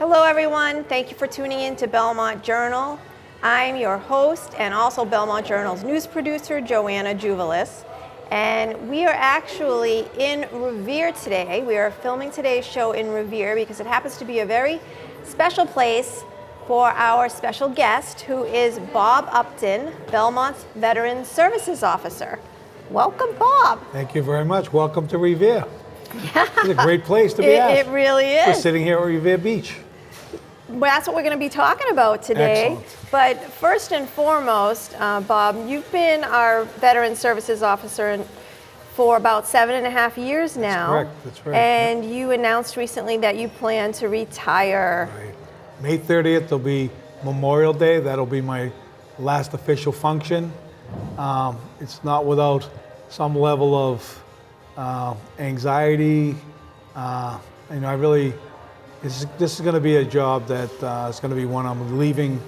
Hello everyone, thank you for tuning in to Belmont Journal. I'm your host and also Belmont Journal's news producer, Joanna Tzouvelis. And we are actually in Revere today. We are filming today's show in Revere because it happens to be a very special place for our special guest, who is Bob Upton, Belmont's Veteran Services Officer. Welcome, Bob. Thank you very much. Welcome to Revere. It's a great place to be at. It really is. We're sitting here at Revere Beach. Well, that's what we're going to be talking about today. Excellent. But first and foremost, Bob, you've been our Veteran Services Officer for about 7.5 years now. That's right. And you announced recently that you plan to retire. Right. May 30th will be Memorial Day. That'll be my last official function. It's not without some level of anxiety. This is going to be a job that is going to be one I'm leaving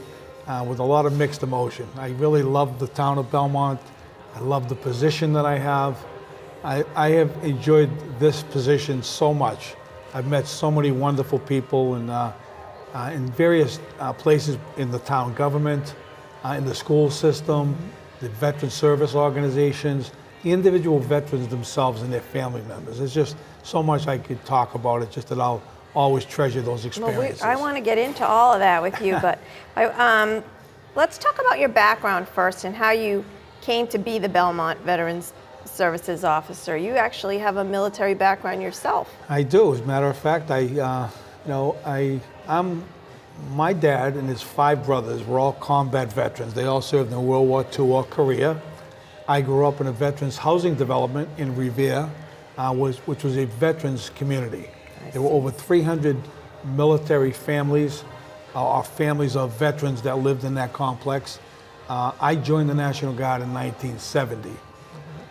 with a lot of mixed emotion. I really love the town of Belmont. I love the position that I have. I have enjoyed this position so much. I've met so many wonderful people in various places in the town government, in the school system, the veteran service organizations, the individual veterans themselves and their family members. There's just so much I could talk about. It's just that I'll always treasure those experiences. Well, I want to get into all of that with you, but let's talk about your background first and how you came to be the Belmont Veterans Services Officer. You actually have a military background yourself. I do. As a matter of fact, my dad and his 5 brothers were all combat veterans. They all served in World War II or Korea. I grew up in a veterans housing development in Revere, which was a veterans community. There were over 300 military families, or families of veterans that lived in that complex. I joined the National Guard in 1970.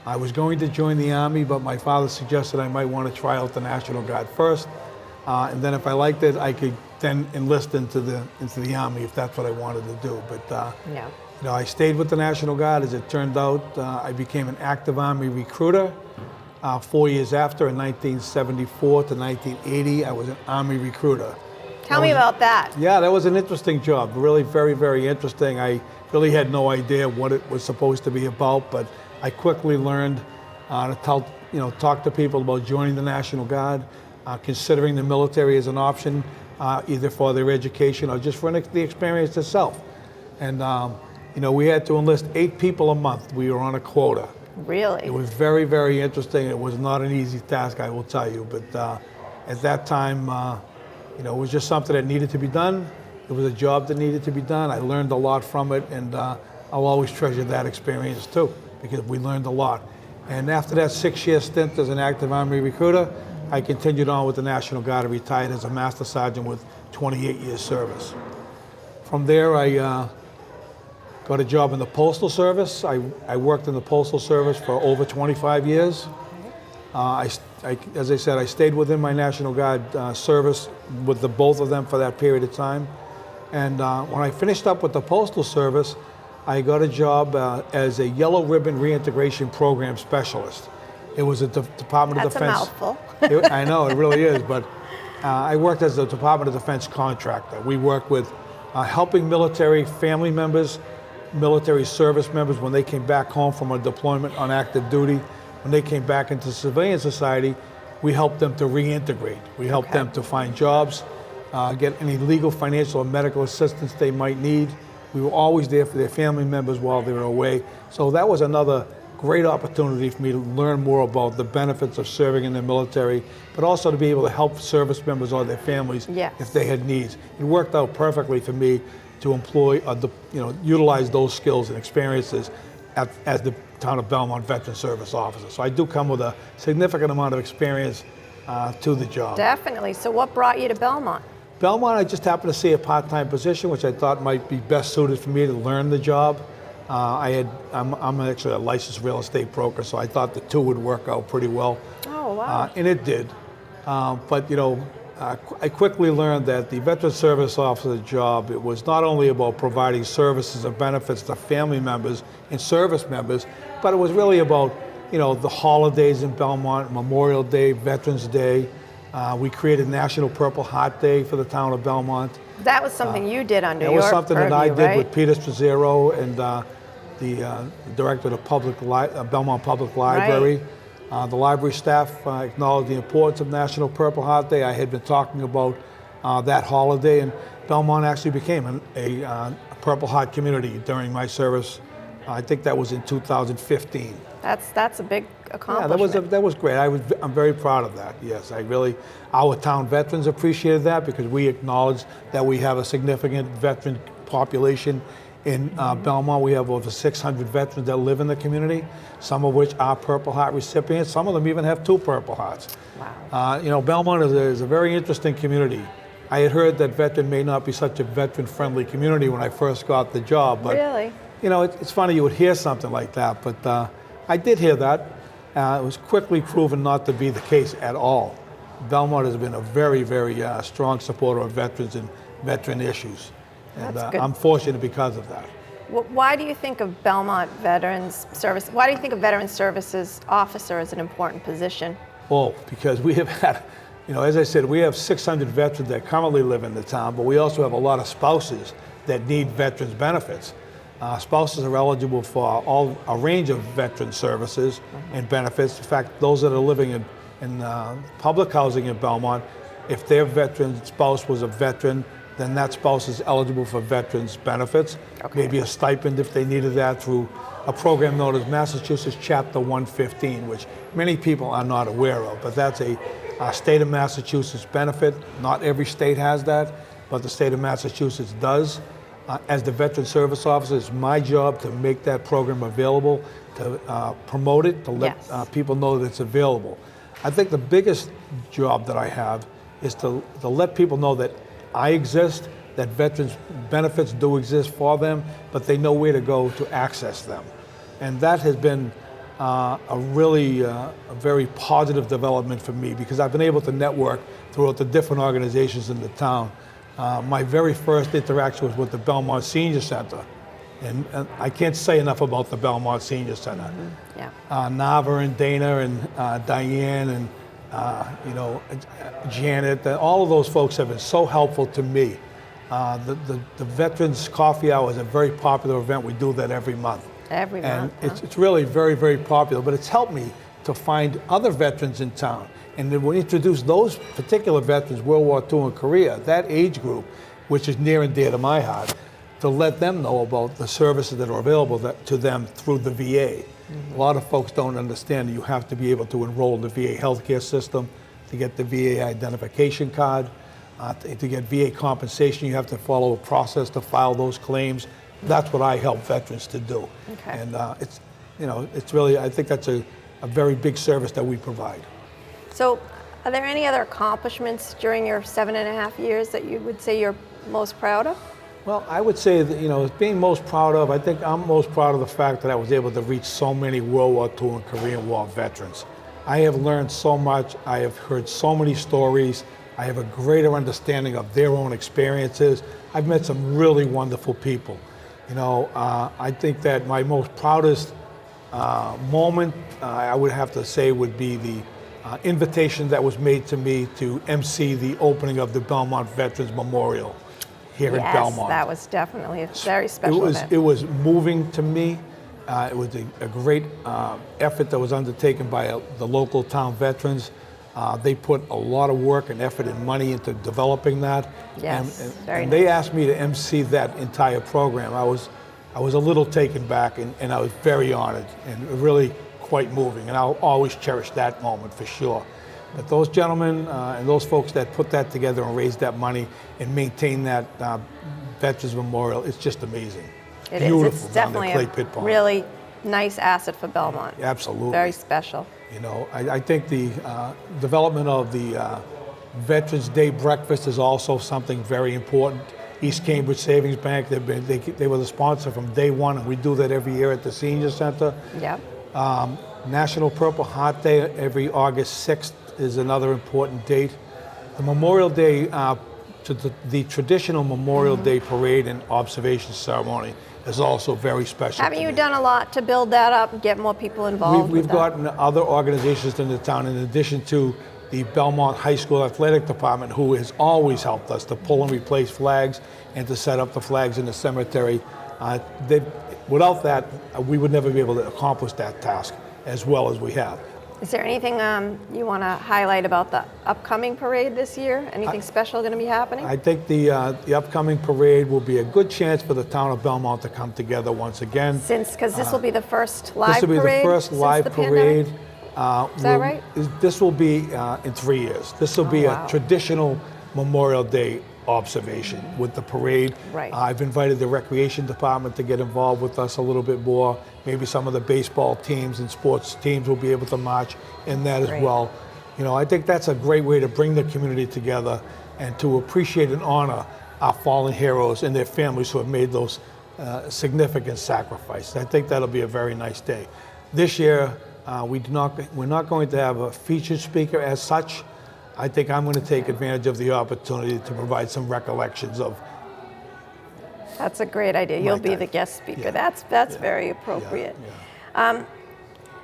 I was going to join the Army, but my father suggested I might want to try out the National Guard first, and then if I liked it, I could then enlist into the Army if that's what I wanted to do. But I stayed with the National Guard. As it turned out, I became an active Army recruiter. 4 years after, in 1974 to 1980, I was an Army recruiter. Tell me about that. Yeah, that was an interesting job. Really very, very interesting. I really had no idea what it was supposed to be about, but I quickly learned to talk to people about joining the National Guard, considering the military as an option, either for their education or just for the experience itself. And we had to enlist 8 people a month. We were on a quota. Really? It was very, very interesting. It was not an easy task, I will tell you. But at that time, it was just something that needed to be done. It was a job that needed to be done. I learned a lot from it, and I'll always treasure that experience too, because we learned a lot. And after that 6-year stint as an active Army recruiter, I continued on with the National Guard and retired as a Master Sergeant with 28 years service. From there, I got a job in the Postal Service. I worked in the Postal Service for over 25 years. As I said, I stayed within my National Guard service with both of them for that period of time. And when I finished up with the Postal Service, I got a job as a Yellow Ribbon Reintegration Program Specialist. It was a Department of Defense. That's a mouthful. I know, it really is, but I worked as a Department of Defense contractor. We worked with helping military family members, military service members when they came back home from a deployment on active duty. When they came back into civilian society, we helped them to reintegrate. We helped them to find jobs, get any legal, financial, or medical assistance they might need. We were always there for their family members while they were away. So that was another great opportunity for me to learn more about the benefits of serving in the military, but also to be able to help service members or their families if they had needs. It worked out perfectly for me to employ, utilize those skills and experiences as the Town of Belmont Veteran Service Officer. So I do come with a significant amount of experience to the job. Definitely. So what brought you to Belmont? Belmont, I just happened to see a part-time position, which I thought might be best suited for me to learn the job. I'm actually a licensed real estate broker, so I thought the two would work out pretty well. Oh, wow. And it did. But I quickly learned that the Veteran Service Officer job, it was not only about providing services and benefits to family members and service members, but it was really about, the holidays in Belmont, Memorial Day, Veterans Day, We created National Purple Heart Day for the town of Belmont. That was something you did under your That was something that I purview, did right? with Peter Tzouvelis and the director of the Belmont Public Library. The library staff acknowledged the importance of National Purple Heart Day. I had been talking about that holiday, and Belmont actually became a Purple Heart community during my service. I think that was in 2015. That's a big accomplishment. Yeah, that was great. I'm very proud of that. Yes, our town veterans appreciated that because we acknowledged that we have a significant veteran population in Belmont. We have over 600 veterans that live in the community, some of which are Purple Heart recipients. Some of them even have 2 Purple Hearts. Wow. Belmont is a very interesting community. I had heard that veteran may not be such a veteran-friendly community when I first got the job, but really? It's funny you would hear something like that, but I did hear that. It was quickly proven not to be the case at all. Belmont has been a very, very strong supporter of veterans and veteran issues. And That's good. I'm fortunate because of that. Why do you think of Belmont Veterans Service? Why do you think a Veteran Services officer is an important position? Oh, because we have had, as I said, we have 600 veterans that currently live in the town, but we also have a lot of spouses that need veterans benefits. Spouses are eligible for a range of veteran services and benefits. In fact, those that are living in public housing in Belmont, if their veteran spouse was a veteran, then that spouse is eligible for veterans benefits. Okay. Maybe a stipend if they needed that through a program known as Massachusetts Chapter 115, which many people are not aware of, but that's a state of Massachusetts benefit. Not every state has that, but the state of Massachusetts does. As the Veteran Service Officer, it's my job to make that program available, to promote it, to let people know that it's available. I think the biggest job that I have is to let people know that I exist, that veterans benefits do exist for them, but they know where to go to access them. And that has been a very positive development for me because I've been able to network throughout the different organizations in the town. My very first interaction was with the Belmont Senior Center. And I can't say enough about the Belmont Senior Center. Mm-hmm. Yeah. Nava and Dana and Diane and Janet, all of those folks have been so helpful to me. The Veterans Coffee Hour is a very popular event. We do that every month. Every month. And it's really very, very popular, but it's helped me to find other veterans in town. And then we introduced those particular veterans, World War II and Korea, that age group, which is near and dear to my heart, to let them know about the services that are available to them through the VA. A lot of folks don't understand that you have to be able to enroll in the VA healthcare system to get the VA identification card. To get VA compensation, you have to follow a process to file those claims. That's what I help veterans to do. Okay. And it's really, I think that's a very big service that we provide. So, are there any other accomplishments during your 7.5 years that you would say you're most proud of? Well, I would say that, being most proud of, I think I'm most proud of the fact that I was able to reach so many World War II and Korean War veterans. I have learned so much. I have heard so many stories. I have a greater understanding of their own experiences. I've met some really wonderful people. I think that my most proudest moment, I would have to say, would be the invitation that was made to me to MC the opening of the Belmont Veterans Memorial here in Belmont. Yes, that was definitely a very special event. It was moving to me. It was a great effort that was undertaken by the local town veterans. They put a lot of work and effort and money into developing that. Yes, very and nice. they asked me to MC that entire program. I was a little taken back and I was very honored and really quite moving. And I'll always cherish that moment for sure. But those gentlemen and those folks that put that together and raised that money and maintain that Veterans Memorial, it's just amazing. It Beautiful is. It's down there, definitely Clay Pit Pond. really nice asset for Belmont. Absolutely. Very special. I think the development of the Veterans Day breakfast is also something very important. East Cambridge Savings Bank, they were the sponsor from day one, and we do that every year at the Senior Center. Yep. National Purple Heart Day every August 6th is another important date. The Memorial Day, the traditional Memorial Day parade and observation ceremony is also very special. Haven't you done a lot to build that up and get more people involved? We've gotten other organizations in the town, in addition to the Belmont High School Athletic Department, who has always helped us to pull and replace flags and to set up the flags in the cemetery. Without that, we would never be able to accomplish that task as well as we have. Is there anything you want to highlight about the upcoming parade this year? Anything special going to be happening? I think the upcoming parade will be a good chance for the town of Belmont to come together once again. Because this will be the first live parade. This will be the first live parade. Is that right? This will be in 3 years. This will be a traditional Memorial Day observation with the parade. Right. I've invited the recreation department to get involved with us a little bit more. Maybe some of the baseball teams and sports teams will be able to march in that as well. You know, I think that's a great way to bring the community together and to appreciate and honor our fallen heroes and their families who have made those significant sacrifices. I think that'll be a very nice day. This year, we're not going to have a featured speaker as such. I think I'm going to take advantage of the opportunity to provide some recollections of. That's a great idea. You'll be the guest speaker. Yeah. That's very appropriate. Yeah.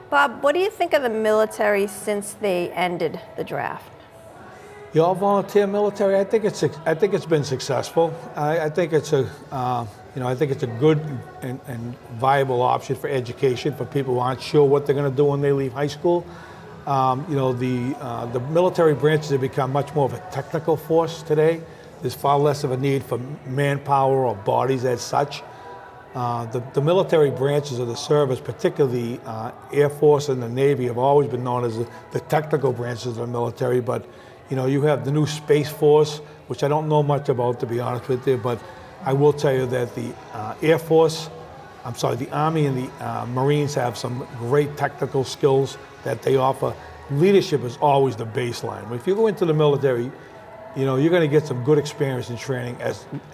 Bob, what do you think of the military since they ended the draft? The all-volunteer military, I think it's been successful. I think it's a good and viable option for education for people who aren't sure what they're going to do when they leave high school. The military branches have become much more of a technical force today. There's far less of a need for manpower or bodies as such. The military branches of the service, particularly the Air Force and the Navy, have always been known as the technical branches of the military. But you have the new Space Force, which I don't know much about, to be honest with you. But I will tell you that the the Army and the Marines have some great technical skills that they offer. Leadership is always the baseline. If you go into the military, you're going to get some good experience and training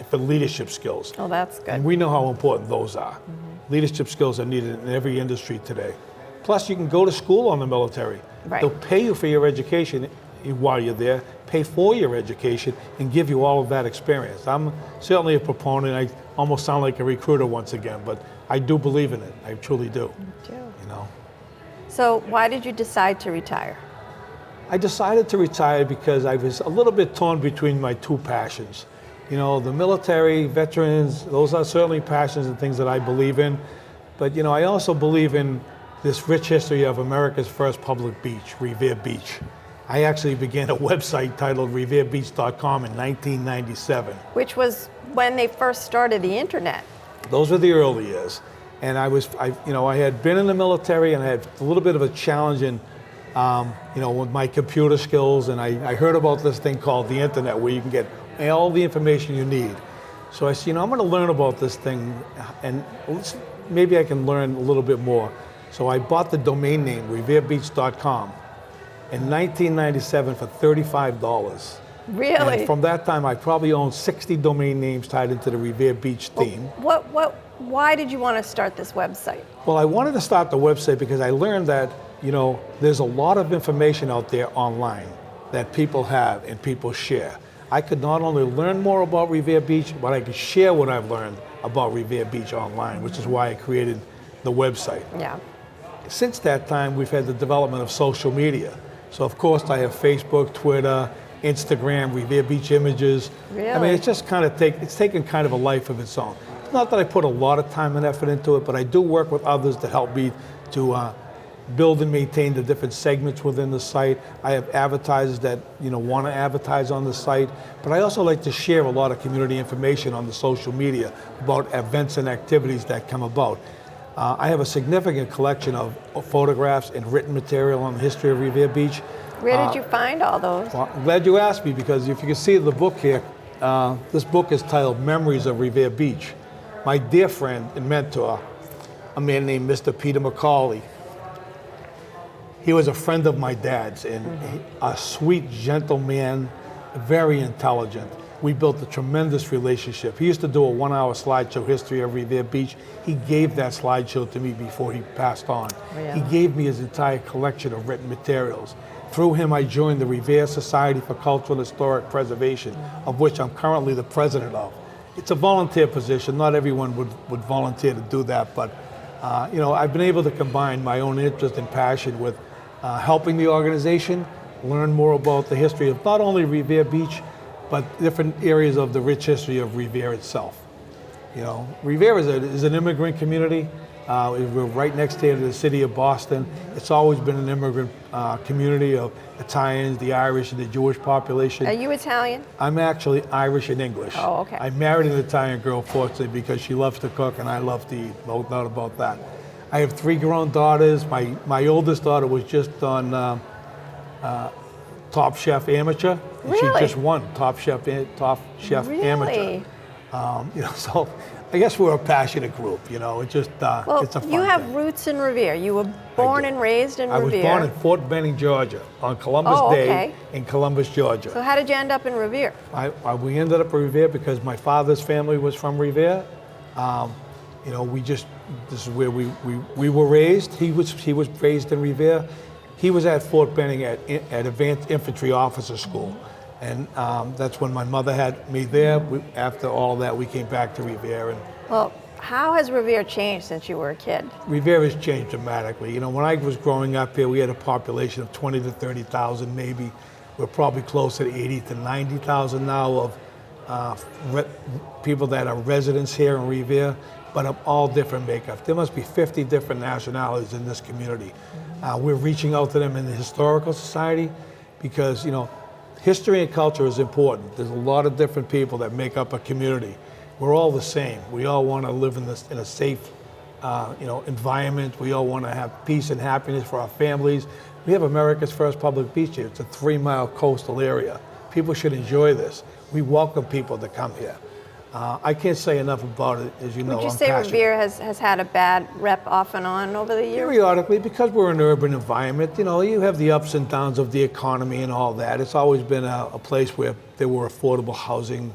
for leadership skills. Oh, that's good. And we know how important those are. Mm-hmm. Leadership skills are needed in every industry today. Plus, you can go to school on the military. Right. They'll pay you for your education while you're there, pay for your education, and give you all of that experience. I'm certainly a proponent. I almost sound like a recruiter once again, but I do believe in it. I truly do. Me too. So why did you decide to retire? I decided to retire because I was a little bit torn between my two passions. The military, veterans, those are certainly passions and things that I believe in. But, I also believe in this rich history of America's first public beach, Revere Beach. I actually began a website titled reverebeach.com in 1997. Which was when they first started the internet. Those were the early years. And I had been in the military and I had a little bit of a challenge in, with my computer skills. And I heard about this thing called the internet where you can get all the information you need. So I said, I'm going to learn about this thing and maybe I can learn a little bit more. So I bought the domain name, reverebeach.com, in 1997 for $35. Really? And from that time, I probably owned 60 domain names tied into the Revere Beach theme. Why did you want to start this website? Well, I wanted to start the website because I learned that, there's a lot of information out there online that people have and people share. I could not only learn more about Revere Beach, but I could share what I've learned about Revere Beach online, which is why I created the website. Yeah. Since that time, we've had the development of social media. So, of course, I have Facebook, Twitter, Instagram, Revere Beach Images. Really? I mean, it's just it's taken kind of a life of its own. It's not that I put a lot of time and effort into it, but I do work with others to help me to build and maintain the different segments within the site. I have advertisers that want to advertise on the site, but I also like to share a lot of community information on the social media about events and activities that come about. I have a significant collection of photographs and written material on the history of Revere Beach. Where did you find all those? Well, I'm glad you asked me, because if you can see the book here, this book is titled Memories of Revere Beach. My dear friend and mentor, a man named Mr. Peter McCauley, he was a friend of my dad's, and a sweet, gentle man, very intelligent. We built a tremendous relationship. He used to do a 1-hour slideshow, History of Revere Beach. He gave that slideshow to me before he passed on. Yeah. He gave me his entire collection of written materials. Through him, I joined the Revere Society for Cultural and Historic Preservation, of which I'm currently the president of. It's a volunteer position. Not everyone would volunteer to do that, but I've been able to combine my own interest and passion with helping the organization, learn more about the history of not only Revere Beach, but different areas of the rich history of Revere itself. You know, Revere is an immigrant community. We're right next to the city of Boston. It's always been an immigrant community of Italians, the Irish, and the Jewish population. Are you Italian? I'm actually Irish and English. Oh, okay. I married an Italian girl, fortunately, because she loves to cook and I love to eat. No doubt about that. I have 3 grown daughters. My oldest daughter was just on Top Chef Amateur. And Really? She just won Top Chef Really? Amateur. You know, so I guess we're a passionate group. You know, it's just Well, it's a fun you have thing. roots in Revere. You were born and raised in I was Revere. born in Fort Benning, Georgia, on Columbus Oh, Day okay. in Columbus, Georgia. So how did you end up in Revere? We ended up in Revere because my father's family was from Revere. You know, this is where we were raised. He was raised in Revere. He was at Fort Benning at Advanced Infantry Officer School. And that's when my mother had me there. After all that, we came back to Revere. And Well, how has Revere changed since you were a kid? Revere has changed dramatically. You know, when I was growing up here, we had a population of 20 to 30,000 maybe. We're probably closer to 80 to 90,000 now of people that are residents here in Revere, but of all different makeup. There must be 50 different nationalities in this community. We're reaching out to them in the Historical Society because, you know, history and culture is important. There's a lot of different people that make up a community. We're all the same. We all want to live in a safe, you know, environment. We all want to have peace and happiness for our families. We have America's first public beach here. It's a 3-mile coastal area. People should enjoy this. We welcome people to come here. I can't say enough about it, as you know. Would you I'm say passionate. Revere has had a bad rep off and on over the years? Periodically, because we're an urban environment, you know, you have the ups and downs of the economy and all that. It's always been a place where there were affordable housing,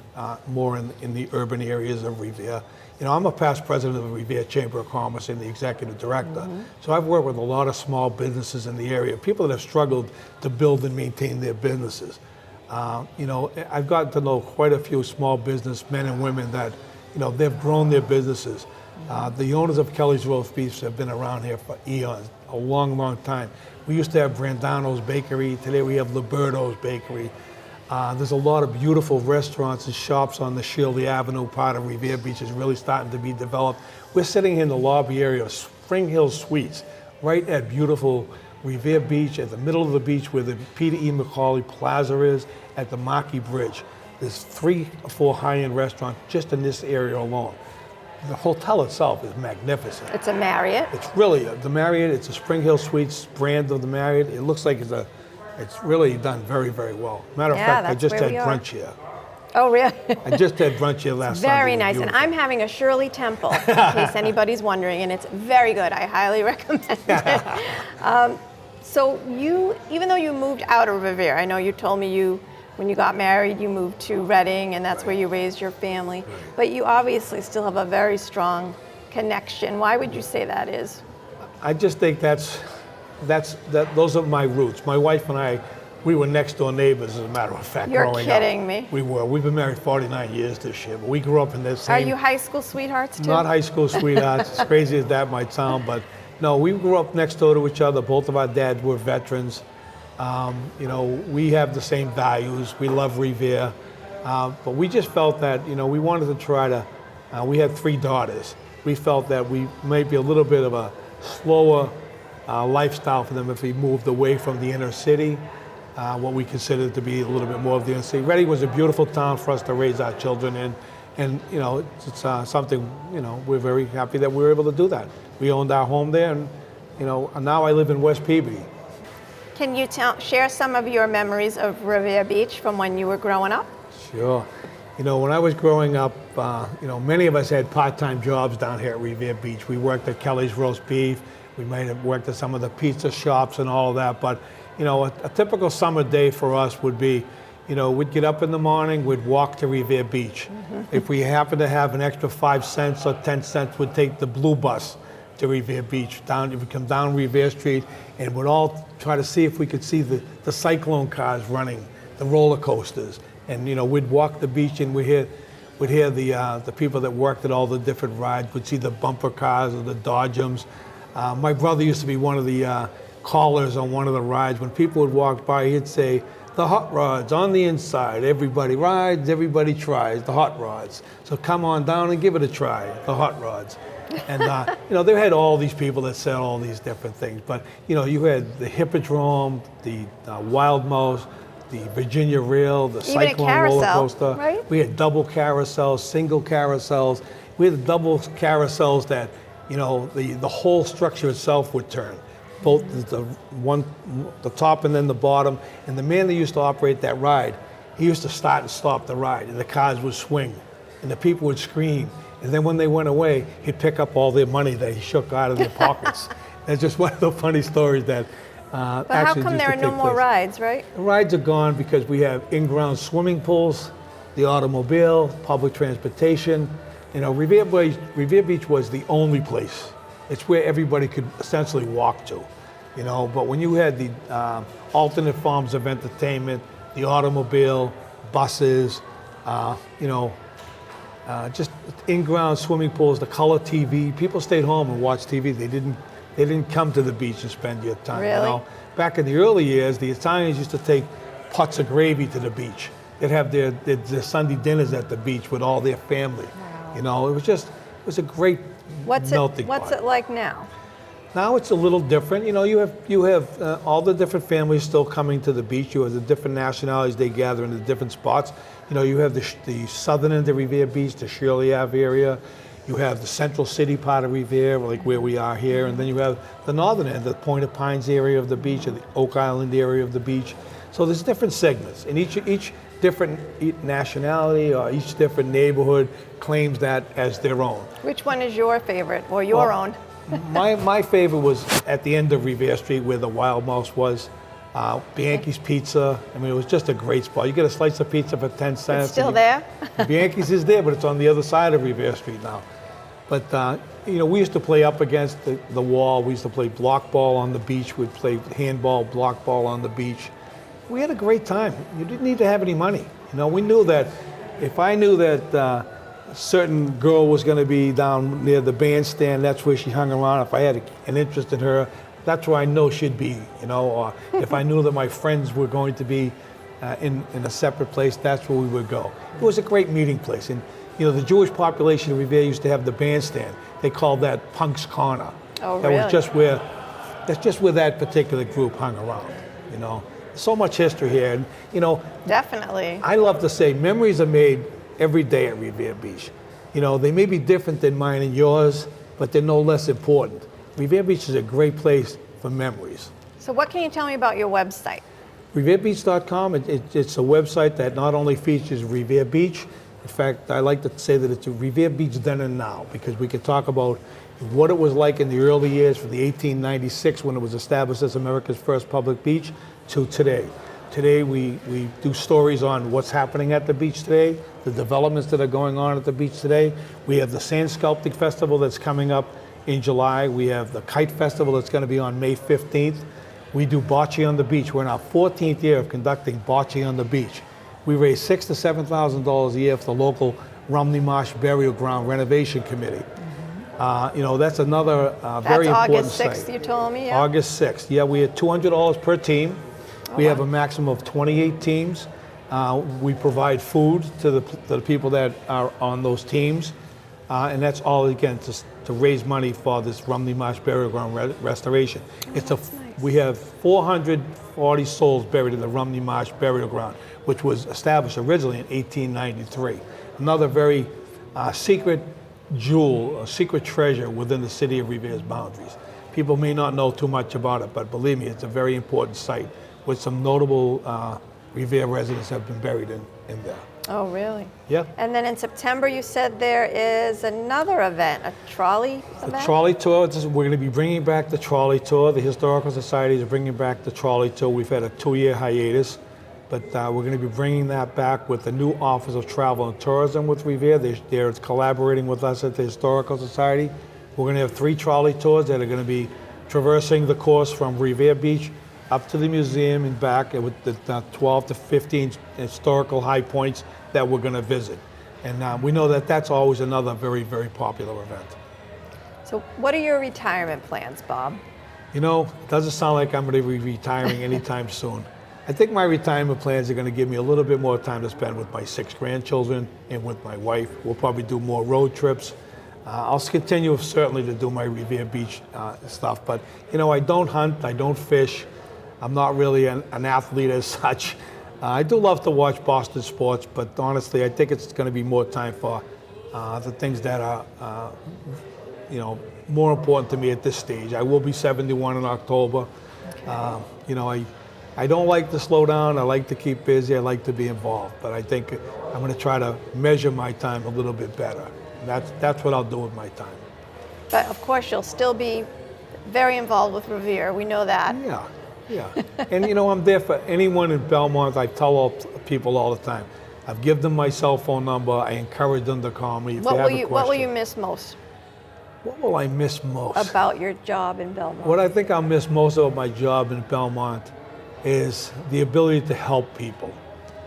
more in the urban areas of Revere. You know, I'm a past president of the Revere Chamber of Commerce and the executive director. So I've worked with a lot of small businesses in the area, people that have struggled to build and maintain their businesses. You know, I've gotten to know quite a few small business men and women that, you know, they've grown their businesses. The owners of Kelly's Roast Beef have been around here for eons, a long, long time. We used to have Brandano's Bakery. Today we have Liberto's Bakery. There's a lot of beautiful restaurants and shops on the Shirley Avenue part of Revere Beach is really starting to be developed. We're sitting in the lobby area of Spring Hill Suites, right at beautiful Revere Beach, at the middle of the beach where the Peter E. McCauley Plaza is, at the Marquis Bridge. There's 3 or 4 high-end restaurants just in this area alone. The hotel itself is magnificent. It's a Marriott. It's really, the Marriott, it's a Spring Hill Suites brand of the Marriott. It looks like it's really done very, very well. Matter of Yeah, fact, I that's just where had we are. brunch here. Oh, really? I just had brunch here last Sunday. Very It was nice. And beautiful. I'm having a Shirley Temple, in case anybody's wondering, and it's very good. I highly recommend it. So you, even though you moved out of Revere, I know you told me when you got married, you moved to Reading, and that's where you raised your family. But you obviously still have a very strong connection. Why would you say that is? I just think those are my roots. My wife and I, we were next door neighbors, as a matter of fact, You're growing kidding up. me. We were. We've been married 49 years this year, but we grew up in the same. Are you high school sweethearts too? Not high school sweethearts, as crazy as that might sound, but no, we grew up next door to each other. Both of our dads were veterans. You know, we have the same values. We love Revere. But we just felt that, you know, we wanted to try to, we had 3 daughters. We felt that we might be a little bit of a slower lifestyle for them if we moved away from the inner city, what we considered to be a little bit more of the inner city. Reading was a beautiful town for us to raise our children in. And, you know, it's something, you know, we're very happy that we were able to do that. We owned our home there, and, you know, now I live in West Peabody. Can you share some of your memories of Revere Beach from when you were growing up? Sure. You know, when I was growing up, you know, many of us had part-time jobs down here at Revere Beach. We worked at Kelly's Roast Beef. We might have worked at some of the pizza shops and all of that. But, you know, a typical summer day for us would be, you know, we'd get up in the morning, we'd walk to Revere Beach. If we happened to have an extra 5 cents or 10 cents, we'd take the blue bus to Revere Beach. We'd come down Revere Street, and we'd all try to see if we could see the cyclone cars running, the roller coasters. And, you know, we'd walk the beach, and we'd hear the people that worked at all the different rides. We'd see the bumper cars or the Dodgems. My brother used to be one of the callers on one of the rides. When people would walk by, he'd say, "The hot rods on the inside. Everybody rides, everybody tries the hot rods. So come on down and give it a try, the hot rods." And they had all these people that said all these different things. But you had the Hippodrome, the Wild Mouse, the Virginia Rail, the Even Cyclone roller coaster. right? We had double carousels, single carousels. We had double carousels that the whole structure itself would turn, both the top and then the bottom. And the man that used to operate that ride, he used to start and stop the ride, and the cars would swing, and the people would scream. And then when they went away, he'd pick up all their money that he shook out of their pockets. That's just one of the funny stories that But actually how come used there to are no take more place. rides, right? The rides are gone because we have in-ground swimming pools, the automobile, public transportation. Revere Beach was the only place. It's where everybody could essentially walk to, But when you had the alternate forms of entertainment, the automobile, buses, just in-ground swimming pools, the color TV. People stayed home and watched TV. They didn't come to the beach and spend your time. Really? Back in the early years, the Italians used to take pots of gravy to the beach. They'd have their Sunday dinners at the beach with all their family. Wow. It was a great melting pot. What's it like now? Now it's a little different. You have all the different families still coming to the beach. You have the different nationalities. They gather in the different spots. You have the southern end of Revere Beach, the Shirley Ave area. You have the central city part of Revere, like where we are here. And then you have the northern end, the Point of Pines area of the beach, or the Oak Island area of the beach. So there's different segments. And each different nationality or each different neighborhood claims that as their own. Which one is your favorite or your own? My favorite was at the end of Revere Street where the Wild Mouse was. Bianchi's Pizza. It was just a great spot. You get a slice of pizza for 10 cents. It's still there? Bianchi's is there, but it's on the other side of Revere Street now. But, we used to play up against the wall. We used to play block ball on the beach. We'd play handball, block ball on the beach. We had a great time. You didn't need to have any money. We knew that if I knew that a certain girl was going to be down near the bandstand, that's where she hung around. If I had an interest in her, that's where I know she'd be, or if I knew that my friends were going to be in a separate place, that's where we would go. It was a great meeting place. And, the Jewish population of Revere used to have the bandstand. They called that Punk's Corner. Oh, really? That's just where that particular group hung around, So much history here. And, Definitely. I love to say memories are made every day at Revere Beach. They may be different than mine and yours, but they're no less important. Revere Beach is a great place for memories. So what can you tell me about your website? RevereBeach.com, it's a website that not only features Revere Beach, in fact, I like to say that it's a Revere Beach then and now, because we can talk about what it was like in the early years from the 1896 when it was established as America's first public beach to today. Today we do stories on what's happening at the beach today, the developments that are going on at the beach today. We have the Sand Sculpting Festival that's coming up in July. We have the Kite Festival that's going to be on May 15th. We do bocce on the beach. We're in our 14th year of conducting bocce on the beach. We raise $6,000 to $7,000 a year for the local Rumney Marsh Burial Ground Renovation Committee. That's another very important That's August 6th, you told me, yeah? August 6th. Yeah, we had $200 per team. We have a maximum of 28 teams. We provide food to the people that are on those teams. And that's all, again, to raise money for this Rumney Marsh Burial Ground restoration. We have 440 souls buried in the Rumney Marsh Burial Ground, which was established originally in 1893. Another very secret jewel, a secret treasure within the city of Revere's boundaries. People may not know too much about it, but believe me, it's a very important site with some notable Revere residents have been buried in there. Oh, really? Yeah. And then in September, you said there is another event, a trolley event? The trolley tour, we're going to be bringing back the trolley tour. The Historical Society is bringing back the trolley tour. We've had a 2-year hiatus, but we're going to be bringing that back with the new Office of Travel and Tourism with Revere. They're collaborating with us at the Historical Society. We're going to have 3 trolley tours that are going to be traversing the course from Revere Beach up to the museum and back with the 12 to 15 historical high points that we're going to visit. And we know that that's always another very, very popular event. So what are your retirement plans, Bob? You know, it doesn't sound like I'm going to be retiring anytime soon. I think my retirement plans are going to give me a little bit more time to spend with my 6 grandchildren and with my wife. We'll probably do more road trips. I'll continue certainly to do my Revere Beach stuff, but you know, I don't hunt, I don't fish. I'm not really an athlete as such. I do love to watch Boston sports, but honestly, I think it's going to be more time for the things that are, you know, more important to me at this stage. I will be 71 in October. Okay. You know, I don't like to slow down. I like to keep busy. I like to be involved, but I think I'm going to try to measure my time a little bit better. That's what I'll do with my time. But of course, you'll still be very involved with Revere. We know that. Yeah, yeah. And you know, I'm there for anyone in Belmont. I tell people all the time. I've given them my cell phone number. I encourage them to call me if they have a question. What will you miss most? What will I miss most? About your job in Belmont? What I think I'll miss most about my job in Belmont is the ability to help people.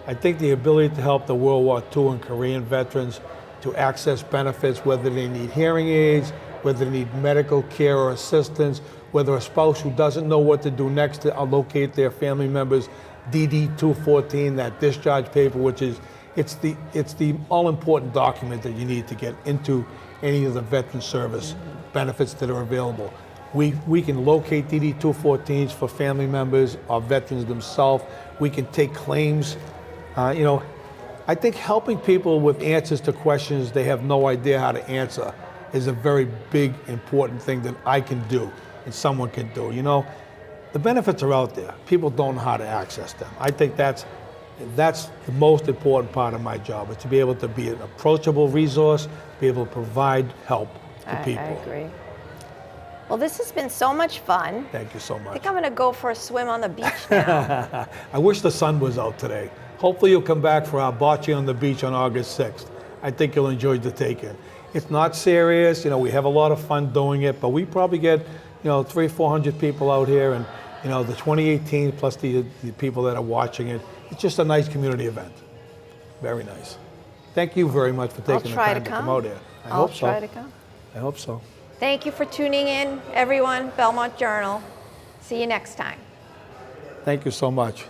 I think the ability to help the World War II and Korean veterans to access benefits, whether they need hearing aids, whether they need medical care or assistance, whether a spouse who doesn't know what to do next to locate their family members, DD 214, that discharge paper, which is, it's the all-important document that you need to get into any of the veteran service benefits that are available. We can locate DD 214s for family members or veterans themselves. We can take claims. You know, I think helping people with answers to questions they have no idea how to answer is a very big, important thing that I can do and someone can do. You know, the benefits are out there. People don't know how to access them. I think that's the most important part of my job, is to be able to be an approachable resource, be able to provide help to people. I agree. Well, this has been so much fun. Thank you so much. I think I'm going to go for a swim on the beach now. I wish the sun was out today. Hopefully you'll come back for our bocce on the beach on August 6th. I think you'll enjoy the take-in. It's not serious, you know, we have a lot of fun doing it, but we probably get, you know, 300-400 people out here, and, you know, the 2018 plus the people that are watching it. It's just a nice community event. Very nice. Thank you very much for taking the time to come out here. I'll try to come. I hope so. Thank you for tuning in, everyone. Belmont Journal. See you next time. Thank you so much.